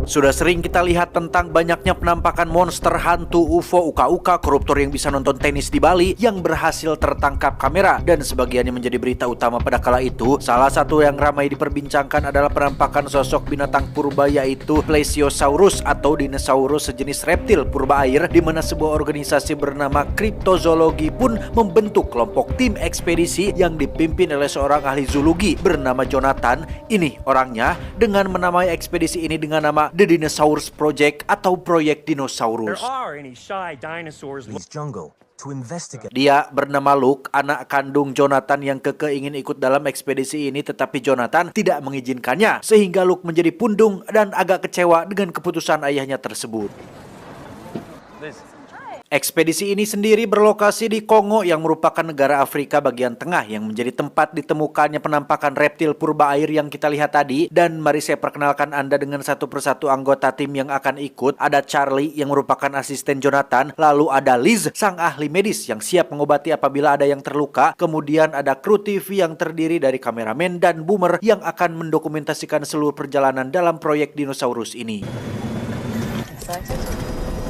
Sudah sering kita lihat tentang banyaknya penampakan monster, hantu, UFO, uka-uka, koruptor yang bisa nonton tenis di Bali yang berhasil tertangkap kamera dan sebagiannya menjadi berita utama pada kala itu. Salah satu yang ramai diperbincangkan adalah penampakan sosok binatang purba yaitu Plesiosaurus atau dinosaurus sejenis reptil purba air, di mana sebuah organisasi bernama Kriptozoologi pun membentuk kelompok tim ekspedisi yang dipimpin oleh seorang ahli zoologi bernama Jonathan. Ini orangnya dengan menamai ekspedisi ini dengan nama The Dinosaurs Project atau Proyek Dinosaurus. Dia bernama Luke, anak kandung Jonathan yang keke ingin ikut dalam ekspedisi ini, tetapi Jonathan tidak mengizinkannya, sehingga Luke menjadi pundung dan agak kecewa dengan keputusan ayahnya tersebut. Ekspedisi ini sendiri berlokasi di Kongo yang merupakan negara Afrika bagian tengah yang menjadi tempat ditemukannya penampakan reptil purba air yang kita lihat tadi. Dan mari saya perkenalkan Anda dengan satu persatu anggota tim yang akan ikut. Ada Charlie yang merupakan asisten Jonathan, lalu ada Liz, sang ahli medis yang siap mengobati apabila ada yang terluka. Kemudian ada kru TV yang terdiri dari kameramen dan boomer yang akan mendokumentasikan seluruh perjalanan dalam proyek dinosaurus ini.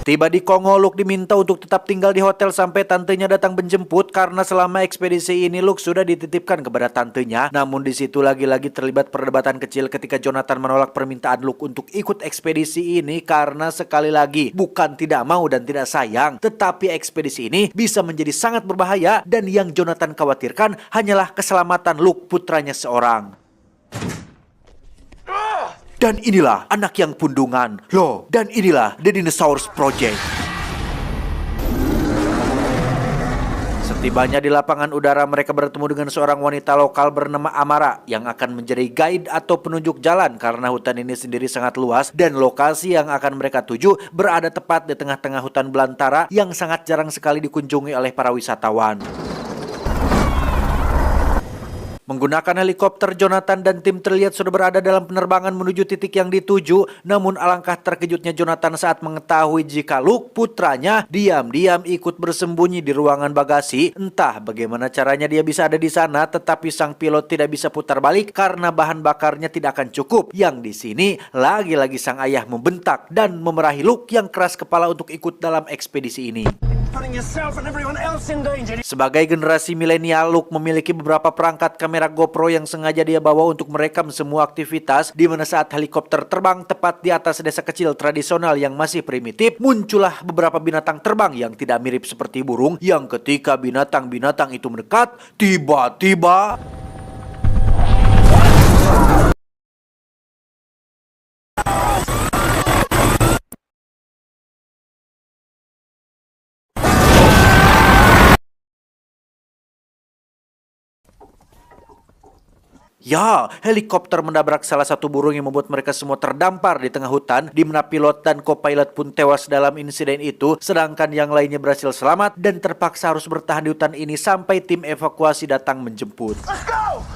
Tiba di Kongo, Luke diminta untuk tetap tinggal di hotel sampai tantenya datang menjemput karena selama ekspedisi ini Luke sudah dititipkan kepada tantenya. Namun di situ lagi-lagi terlibat perdebatan kecil ketika Jonathan menolak permintaan Luke untuk ikut ekspedisi ini karena sekali lagi bukan tidak mau dan tidak sayang, tetapi ekspedisi ini bisa menjadi sangat berbahaya dan yang Jonathan khawatirkan hanyalah keselamatan Luke, putranya seorang. Dan inilah anak yang pundungan. Loh, dan inilah The Dinosaurs Project. Setibanya di lapangan udara, mereka bertemu dengan seorang wanita lokal bernama Amara yang akan menjadi guide atau penunjuk jalan karena hutan ini sendiri sangat luas dan lokasi yang akan mereka tuju berada tepat di tengah-tengah hutan belantara yang sangat jarang sekali dikunjungi oleh para wisatawan. Menggunakan helikopter, Jonathan dan tim terlihat sudah berada dalam penerbangan menuju titik yang dituju. Namun alangkah terkejutnya Jonathan saat mengetahui jika Luke, putranya, diam-diam ikut bersembunyi di ruangan bagasi. Entah bagaimana caranya dia bisa ada di sana, tetapi sang pilot tidak bisa putar balik karena bahan bakarnya tidak akan cukup. Yang di sini lagi-lagi sang ayah membentak dan memerahi Luke yang keras kepala untuk ikut dalam ekspedisi ini. Sebagai generasi milenial, Luke memiliki beberapa perangkat kamera GoPro yang sengaja dia bawa untuk merekam semua aktivitas, di mana saat helikopter terbang tepat di atas desa kecil tradisional yang masih primitif, muncullah beberapa binatang terbang yang tidak mirip seperti burung, yang ketika binatang-binatang itu mendekat, tiba-tiba helikopter menabrak salah satu burung yang membuat mereka semua terdampar di tengah hutan, di mana pilot dan co-pilot pun tewas dalam insiden itu, sedangkan yang lainnya berhasil selamat dan terpaksa harus bertahan di hutan ini sampai tim evakuasi datang menjemput. Let's go!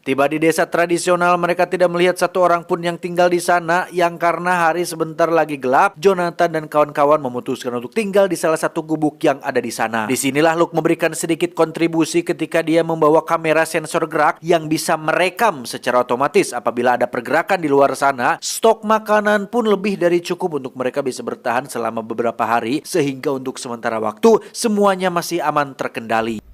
Tiba di desa tradisional, mereka tidak melihat satu orang pun yang tinggal di sana, yang karena hari sebentar lagi gelap, Jonathan dan kawan-kawan memutuskan untuk tinggal di salah satu gubuk yang ada di sana. Disinilah Luke memberikan sedikit kontribusi ketika dia membawa kamera sensor gerak yang bisa merekam secara otomatis apabila ada pergerakan di luar sana. Stok makanan pun lebih dari cukup untuk mereka bisa bertahan selama beberapa hari, sehingga untuk sementara waktu semuanya masih aman terkendali.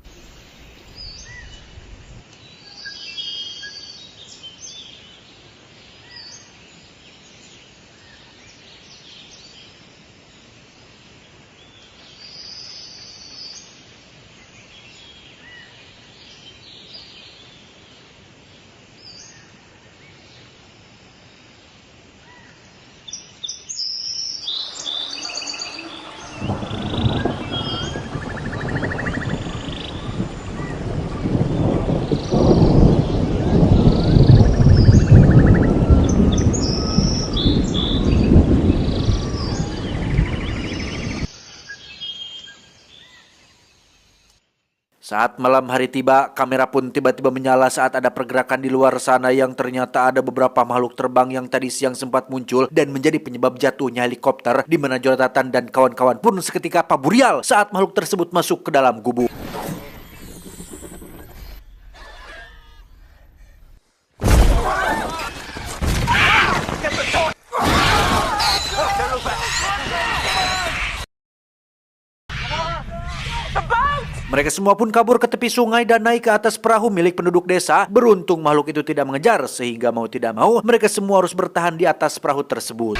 Saat malam hari tiba, kamera pun tiba-tiba menyala saat ada pergerakan di luar sana yang ternyata ada beberapa makhluk terbang yang tadi siang sempat muncul dan menjadi penyebab jatuhnya helikopter, di mana Jonathan dan kawan-kawan pun seketika paburial saat makhluk tersebut masuk ke dalam gubuk. Mereka semua pun kabur ke tepi sungai dan naik ke atas perahu milik penduduk desa. Beruntung makhluk itu tidak mengejar, sehingga mau tidak mau mereka semua harus bertahan di atas perahu tersebut.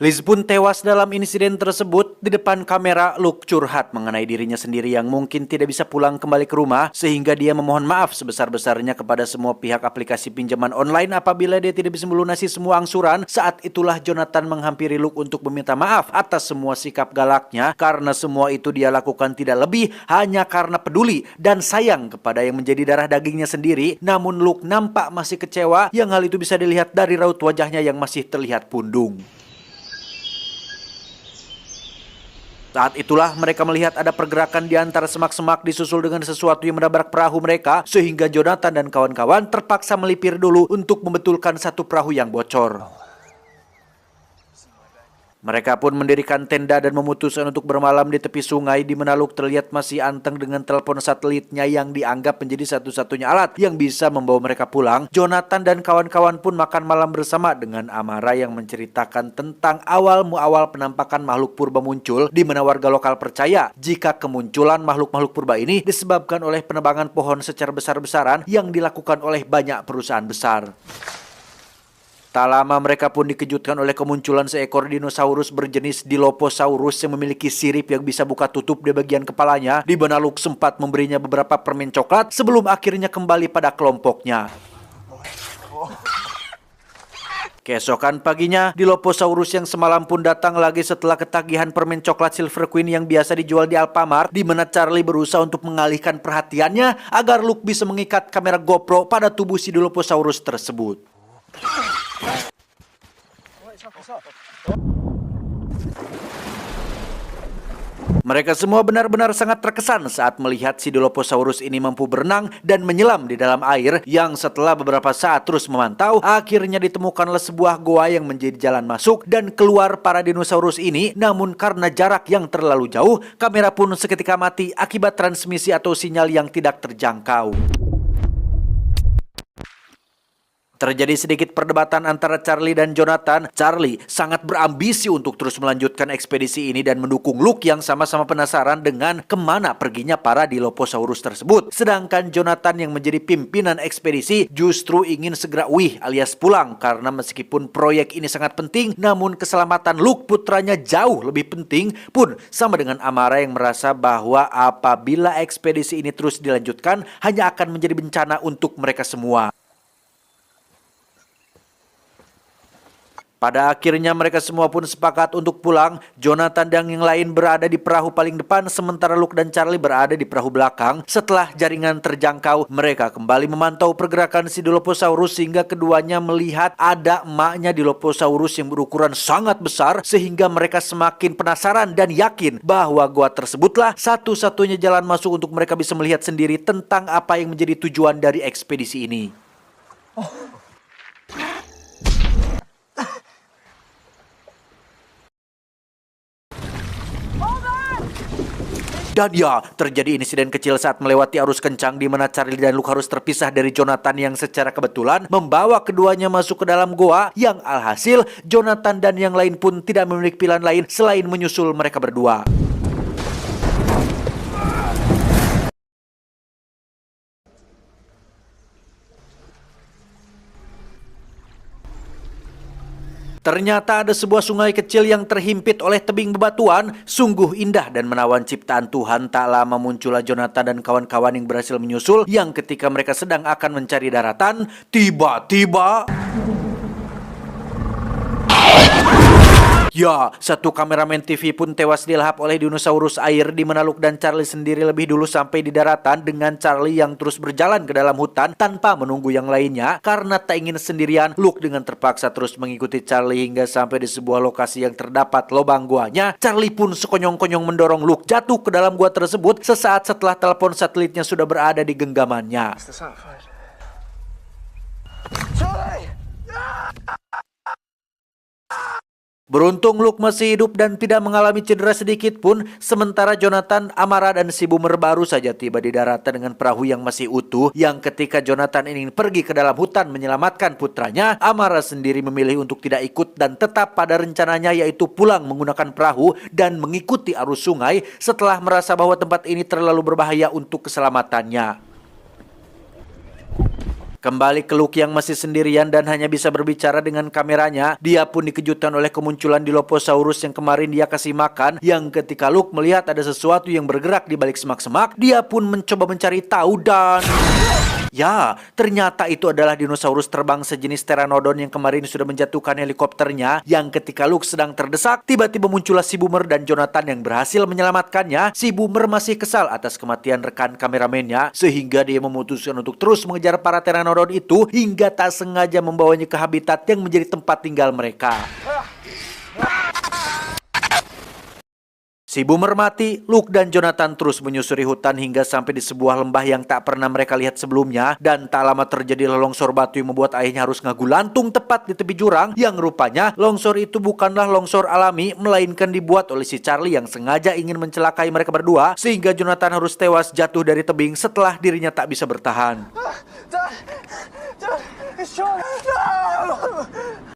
Liz pun tewas dalam insiden tersebut. Di depan kamera, Luke curhat mengenai dirinya sendiri yang mungkin tidak bisa pulang kembali ke rumah, sehingga dia memohon maaf sebesar-besarnya kepada semua pihak aplikasi pinjaman online apabila dia tidak bisa melunasi semua angsuran. Saat itulah Jonathan menghampiri Luke untuk meminta maaf atas semua sikap galaknya, karena semua itu dia lakukan tidak lebih hanya karena peduli dan sayang kepada yang menjadi darah dagingnya sendiri. Namun Luke nampak masih kecewa, yang hal itu bisa dilihat dari raut wajahnya yang masih terlihat pundung. Saat itulah mereka melihat ada pergerakan di antara semak-semak disusul dengan sesuatu yang menabrak perahu mereka, sehingga Jonathan dan kawan-kawan terpaksa melipir dulu untuk membetulkan satu perahu yang bocor. Mereka pun mendirikan tenda dan memutuskan untuk bermalam di tepi sungai, di mana Luke terlihat masih anteng dengan telepon satelitnya yang dianggap menjadi satu-satunya alat yang bisa membawa mereka pulang. Jonathan dan kawan-kawan pun makan malam bersama dengan Amara yang menceritakan tentang awal penampakan makhluk purba muncul, di mana warga lokal percaya jika kemunculan makhluk-makhluk purba ini disebabkan oleh penebangan pohon secara besar-besaran yang dilakukan oleh banyak perusahaan besar. Tak lama mereka pun dikejutkan oleh kemunculan seekor dinosaurus berjenis Dilophosaurus yang memiliki sirip yang bisa buka tutup di bagian kepalanya, di mana Luke sempat memberinya beberapa permen coklat sebelum akhirnya kembali pada kelompoknya. Keesokan paginya, Dilophosaurus yang semalam pun datang lagi setelah ketagihan permen coklat Silver Queen yang biasa dijual di Alfamart, di mana Charlie berusaha untuk mengalihkan perhatiannya agar Luke bisa mengikat kamera GoPro pada tubuh si Dilophosaurus tersebut. Mereka semua benar-benar sangat terkesan saat melihat si Dilophosaurus ini mampu berenang dan menyelam di dalam air, yang setelah beberapa saat terus memantau, akhirnya ditemukanlah sebuah goa yang menjadi jalan masuk dan keluar para dinosaurus ini. Namun karena jarak yang terlalu jauh, kamera pun seketika mati akibat transmisi atau sinyal yang tidak terjangkau. Terjadi sedikit perdebatan antara Charlie dan Jonathan. Charlie sangat berambisi untuk terus melanjutkan ekspedisi ini dan mendukung Luke yang sama-sama penasaran dengan kemana perginya para Dilophosaurus tersebut. Sedangkan Jonathan yang menjadi pimpinan ekspedisi justru ingin segera alias pulang, karena meskipun proyek ini sangat penting, namun keselamatan Luke putranya jauh lebih penting. Pun sama dengan Amara yang merasa bahwa apabila ekspedisi ini terus dilanjutkan, hanya akan menjadi bencana untuk mereka semua. Pada akhirnya mereka semua pun sepakat untuk pulang. Jonathan dan yang lain berada di perahu paling depan, sementara Luke dan Charlie berada di perahu belakang. Setelah jaringan terjangkau, mereka kembali memantau pergerakan si Dilophosaurus hingga keduanya melihat ada emaknya Dilophosaurus yang berukuran sangat besar, sehingga mereka semakin penasaran dan yakin bahwa gua tersebutlah satu-satunya jalan masuk untuk mereka bisa melihat sendiri tentang apa yang menjadi tujuan dari ekspedisi ini. Dan ya, terjadi insiden kecil saat melewati arus kencang, di mana Charlie dan Luke harus terpisah dari Jonathan yang secara kebetulan membawa keduanya masuk ke dalam goa, yang alhasil Jonathan dan yang lain pun tidak memiliki pilihan lain selain menyusul mereka berdua. Ternyata ada sebuah sungai kecil yang terhimpit oleh tebing bebatuan. Sungguh indah dan menawan ciptaan Tuhan. Tak lama muncullah Jonathan dan kawan-kawan yang berhasil menyusul, yang ketika mereka sedang akan mencari daratan, tiba-tiba Ya, satu kameramen TV pun tewas dilahap oleh dinosaurus air, di mana Luke dan Charlie sendiri lebih dulu sampai di daratan dengan Charlie yang terus berjalan ke dalam hutan tanpa menunggu yang lainnya. Karena tak ingin sendirian, Luke dengan terpaksa terus mengikuti Charlie hingga sampai di sebuah lokasi yang terdapat lubang guanya. Charlie pun sekonyong-konyong mendorong Luke jatuh ke dalam gua tersebut sesaat setelah telepon satelitnya sudah berada di genggamannya. Beruntung Luke masih hidup dan tidak mengalami cedera sedikit pun, sementara Jonathan, Amara, dan si Boomer baru saja tiba di daratan dengan perahu yang masih utuh. Yang ketika Jonathan ingin pergi ke dalam hutan menyelamatkan putranya, Amara sendiri memilih untuk tidak ikut dan tetap pada rencananya, yaitu pulang menggunakan perahu dan mengikuti arus sungai setelah merasa bahwa tempat ini terlalu berbahaya untuk keselamatannya. Kembali ke Luke yang masih sendirian dan hanya bisa berbicara dengan kameranya, dia pun dikejutkan oleh kemunculan Dilophosaurus yang kemarin dia kasih makan. Yang ketika Luke melihat ada sesuatu yang bergerak di balik semak-semak, dia pun mencoba mencari tahu dan... ya, ternyata itu adalah dinosaurus terbang sejenis Pteranodon yang kemarin sudah menjatuhkan helikopternya. Yang ketika Luke sedang terdesak, tiba-tiba muncullah si Boomer dan Jonathan yang berhasil menyelamatkannya. Si Boomer masih kesal atas kematian rekan kameramennya, sehingga dia memutuskan untuk terus mengejar para Pteranodon itu hingga tak sengaja membawanya ke habitat yang menjadi tempat tinggal mereka. Si Boomer mati, Luke dan Jonathan terus menyusuri hutan hingga sampai di sebuah lembah yang tak pernah mereka lihat sebelumnya. Dan tak lama terjadilah longsor batu yang membuat ayahnya harus ngagulantung tepat di tepi jurang. Yang rupanya longsor itu bukanlah longsor alami, melainkan dibuat oleh si Charlie yang sengaja ingin mencelakai mereka berdua. Sehingga Jonathan harus tewas jatuh dari tebing setelah dirinya tak bisa bertahan.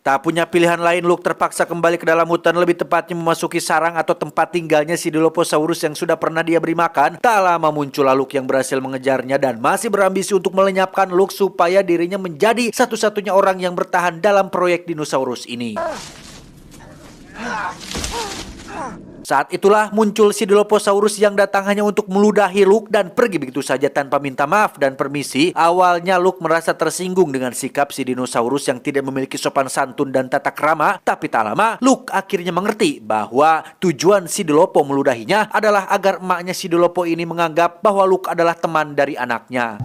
Tak punya pilihan lain, Luke terpaksa kembali ke dalam hutan, lebih tepatnya memasuki sarang atau tempat tinggalnya si Dilophosaurus yang sudah pernah dia beri makan. Tak lama muncullah Luke yang berhasil mengejarnya dan masih berambisi untuk melenyapkan Luke supaya dirinya menjadi satu-satunya orang yang bertahan dalam proyek dinosaurus ini. Saat itulah muncul si Dilophosaurus yang datang hanya untuk meludahi Luke dan pergi begitu saja tanpa minta maaf dan permisi. Awalnya Luke merasa tersinggung dengan sikap si dinosaurus yang tidak memiliki sopan santun dan tata krama. Tapi tak lama Luke akhirnya mengerti bahwa tujuan si Dilopho meludahinya adalah agar emaknya si Dilopho ini menganggap bahwa Luke adalah teman dari anaknya.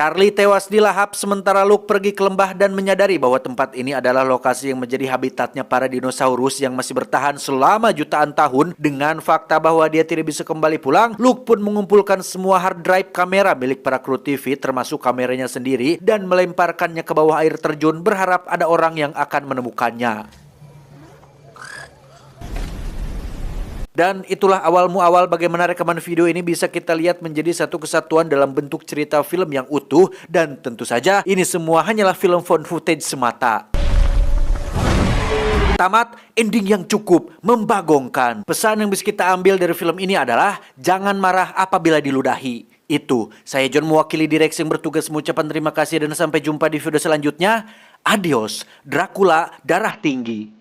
Charlie tewas dilahap sementara Luke pergi ke lembah dan menyadari bahwa tempat ini adalah lokasi yang menjadi habitatnya para dinosaurus yang masih bertahan selama jutaan tahun. Dengan fakta bahwa dia tidak bisa kembali pulang, Luke pun mengumpulkan semua hard drive kamera milik para kru TV termasuk kameranya sendiri dan melemparkannya ke bawah air terjun berharap ada orang yang akan menemukannya. Dan itulah awal bagaimana rekaman video ini bisa kita lihat menjadi satu kesatuan dalam bentuk cerita film yang utuh. Dan tentu saja ini semua hanyalah film found footage semata. Tamat, ending yang cukup membagongkan. Pesan yang bisa kita ambil dari film ini adalah jangan marah apabila diludahi. Itu, saya John mewakili direksi yang bertugas mengucapkan terima kasih dan sampai jumpa di video selanjutnya. Adios, Dracula Darah Tinggi.